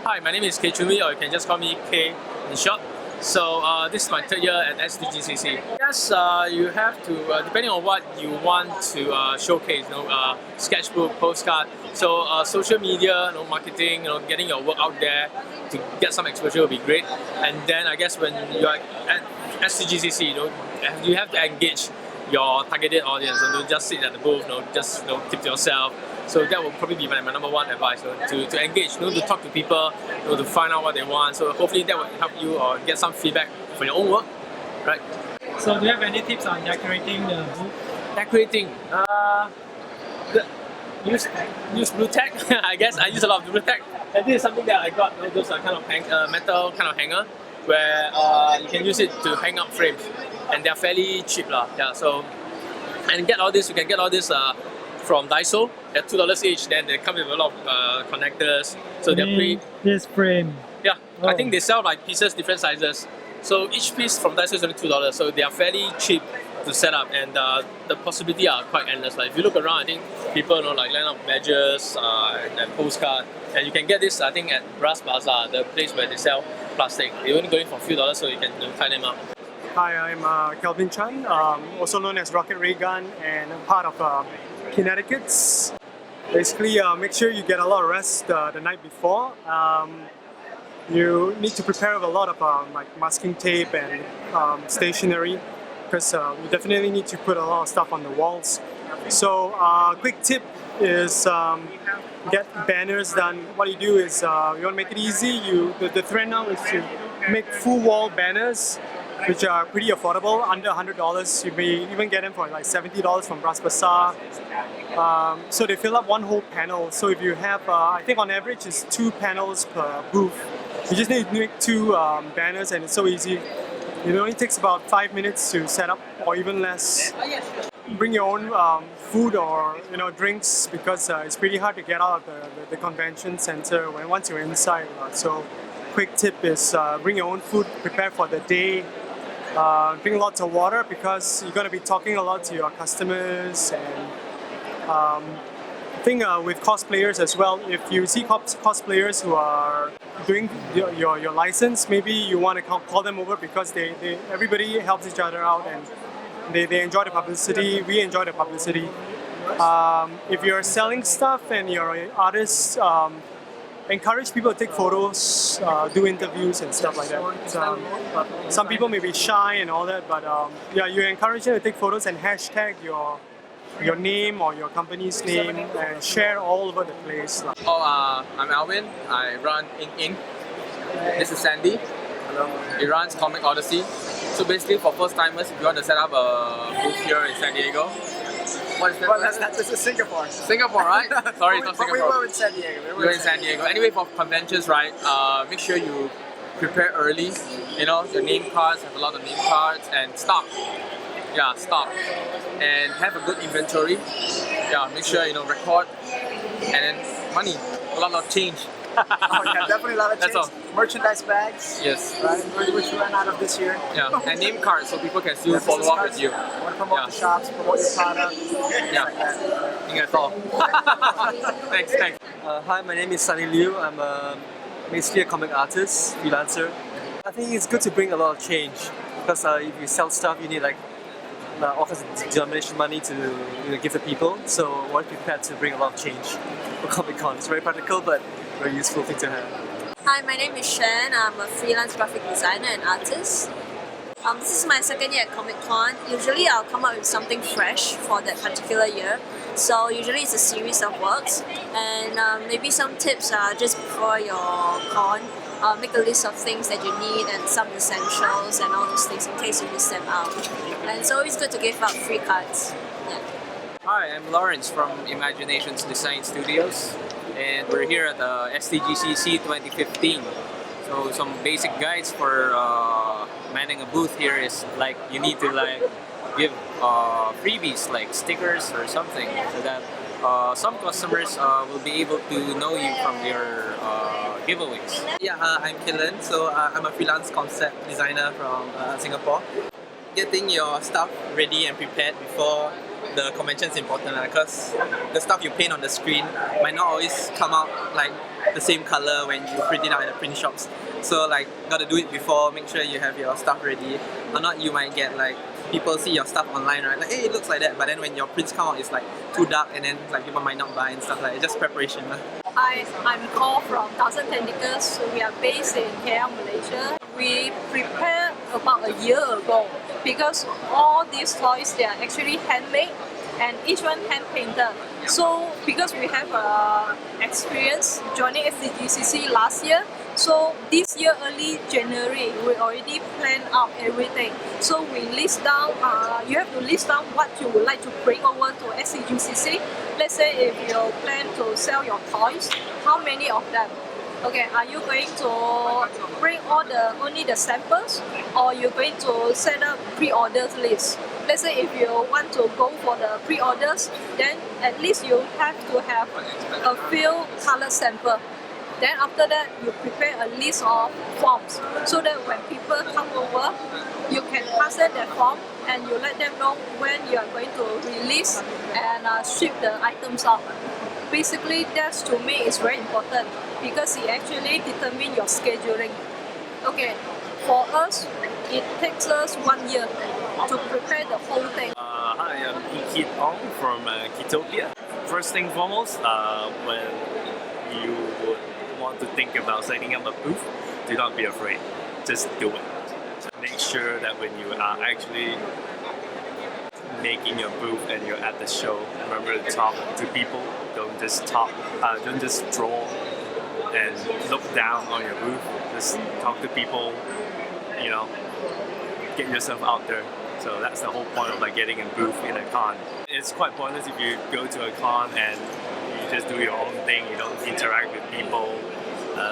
Hi, my name is K Chumi, or you can just call me K in short. So this is my third year at STGCC. Yes, you have to, depending on what you want to showcase, sketchbook, postcard. So social media, marketing, getting your work out there to get some exposure will be great. And then I guess when you are at STGCC, you have to engage your targeted audience and don't just sit at the booth, just keep to yourself. So that will probably be my number one advice, to engage, to talk to people, to find out what they want. So hopefully that will help you or get some feedback for your own work, right? So do you have any tips on decorating the booth? Decorating, use blue tack. I guess I use a lot of blue tack. And this is something that I got, those are kind of metal kind of hanger, where you can use it to hang up frames, and they're fairly cheap lah. Yeah, so and you can get all this from Daiso. They're $2 each. Then they come with a lot of connectors, so they're pretty. This frame. Yeah, Oh. I think they sell like pieces different sizes. So each piece from Daiso is only $2. So they are fairly cheap to set up, and the possibility are quite endless. Like if you look around, I think people line up badges and postcard, and you can get this I think at Brass Bazaar, the place where they sell plastic. They're only going for a few dollars, so you can tie them up. Hi, I'm Kelvin Chan, also known as Rocket Ray Gun, and I'm part of Connecticut's. Basically, make sure you get a lot of rest the night before. You need to prepare with a lot of like masking tape and stationery, because you definitely need to put a lot of stuff on the walls. So, quick tip is get banners done. What you do is you want to make it easy. The trend now is to make full wall banners, which are pretty affordable, under $100. You may even get them for like $70 from Brass Bazaar. So they fill up one whole panel. So if you have, I think on average it's 2 panels per booth. You just need to make 2 banners, and it's so easy. It only takes about 5 minutes to set up, or even less. Bring your own food or drinks, because it's pretty hard to get out of the convention center once you're inside. So quick tip is bring your own food, prepare for the day. Drink lots of water, because you're going to be talking a lot to your customers. And I think with cosplayers as well, if you see cosplayers who are doing your license, maybe you want to call them over, because everybody helps each other out, and they enjoy the publicity. We enjoy the publicity. If you're selling stuff and you're an artist, encourage people to take photos, do interviews and stuff like that. Some people may be shy and all that, but yeah, you encourage them to take photos and hashtag your name or your company's name and share all over the place. I'm Alvin. I run Ink. This is Sandy. Hello. He runs Comic Odyssey. So basically, for first timers, if you want to set up a booth here in San Diego, what is that? Well, this is Singapore. Singapore, right? Sorry, it's not Singapore. We were in San Diego. We were in San Diego. Anyway, for conventions, right? Make sure you prepare early. Your name cards, have a lot of name cards, and stock. Yeah, stock. And have a good inventory. Yeah, make sure record, and then money, a lot of change. Oh yeah, definitely a lot of change. That's all. Merchandise bags. Yes. Right, which we ran out of this year. Yeah, and name cards so people can still follow up with you. Want to promote the shops, promote your product. Yeah. Like that. I think that's all. Thanks. Hi, my name is Sunny Liu. I'm basically a comic artist, freelancer. I think it's good to bring a lot of change, because if you sell stuff, you need all kinds of denomination money to give to people. So I want to be prepared to bring a lot of change for Comic Con. It's very practical, but very useful thing to have. Hi, my name is Shen. I'm a freelance graphic designer and artist. This is my second year at Comic Con. Usually I'll come up with something fresh for that particular year. So usually it's a series of works, and maybe some tips are just before your con. Make a list of things that you need and some essentials and all those things in case you miss them out. And it's always good to give out free cards. Yeah. Hi, I'm Lawrence from Imaginations Design Studios, and we're here at the STGCC 2015. So some basic guides for manning a booth here is you need to give freebies like stickers or something, so that some customers will be able to know you from your giveaways. Yeah, I'm Killen. So I'm a freelance concept designer from Singapore. Getting your stuff ready and prepared before the convention is important, because the stuff you paint on the screen might not always come out the same color when you print it out in the print shops. So like, gotta do it before, make sure you have your stuff ready. Or not, you might get like, people see your stuff online, right? Like, hey, it looks like that, but then when your prints come out, it's like too dark, and then like people might not buy and stuff like that. Just preparation. I'm called from Thousand Tentacles, so we are based in KL, Malaysia. We prepared about a year ago because all these toys, they are actually handmade and each one hand painted. So because we have experience joining STGCC last year, so this year early January we already planned out everything. So we list down, you have to list down what you would like to bring over to STGCC. Let's say if you plan to sell your toys, how many of them? Okay, are you going to bring only the samples, or you're going to set up pre-orders list? Let's say if you want to go for the pre-orders, then at least you have to have a few color samples. Then after that, you prepare a list of forms so that when people come over, you can pass them that form and you let them know when you are going to release and ship the items out. Basically, that to me is very important because it actually determines your scheduling. Okay, for us, it takes us 1 year to prepare the whole thing. Hi, I'm Ikit Ong from Kitopia. First thing foremost, when you would want to think about setting up a booth, do not be afraid. Just do it. Make sure that when you are actually making your booth and you're at the show, remember to talk to people. Don't just talk. Don't just draw and look down on your booth. Just talk to people. You know, get yourself out there. So that's the whole point of like getting a booth in a con. It's quite pointless if you go to a con and you just do your own thing. You don't interact with people.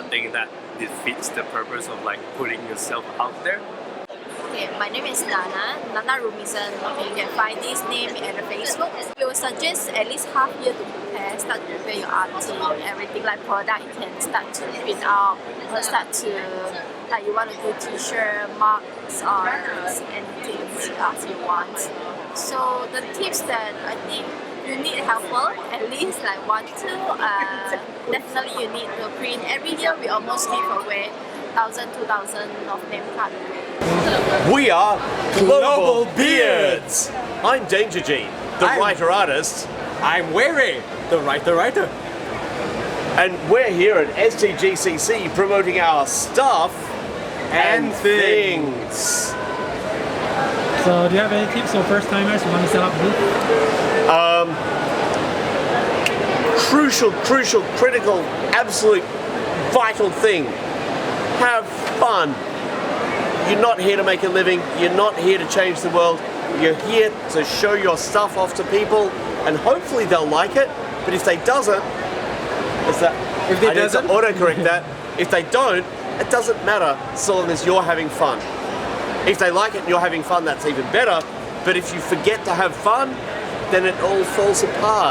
Think that defeats the purpose of like putting yourself out there. Okay, my name is Nana Rumizan. Okay, you can find this name at the Facebook. We will suggest at least half year to prepare, start to prepare your art team, everything like product you can start to print out, or start to, like you want to do t-shirt, mugs, or anything else you want. So the tips that I think you need helper, at least like 1, 2, definitely you need to print. Every year we almost give away 1,000, 2,000 of name cards. We are Global Beards. I'm Danger Gene, the writer-artist. I'm Weary, the writer-writer. And we're here at STGCC promoting our stuff and things. So do you have any tips for first timers who want to set up booth? Crucial, critical, absolute, vital thing. Have fun. You're not here to make a living. You're not here to change the world. You're here to show your stuff off to people, and hopefully they'll like it. But if they doesn't, I need to autocorrect that. If they don't, it doesn't matter so long as you're having fun. If they like it and you're having fun, that's even better. But if you forget to have fun, then it all falls apart.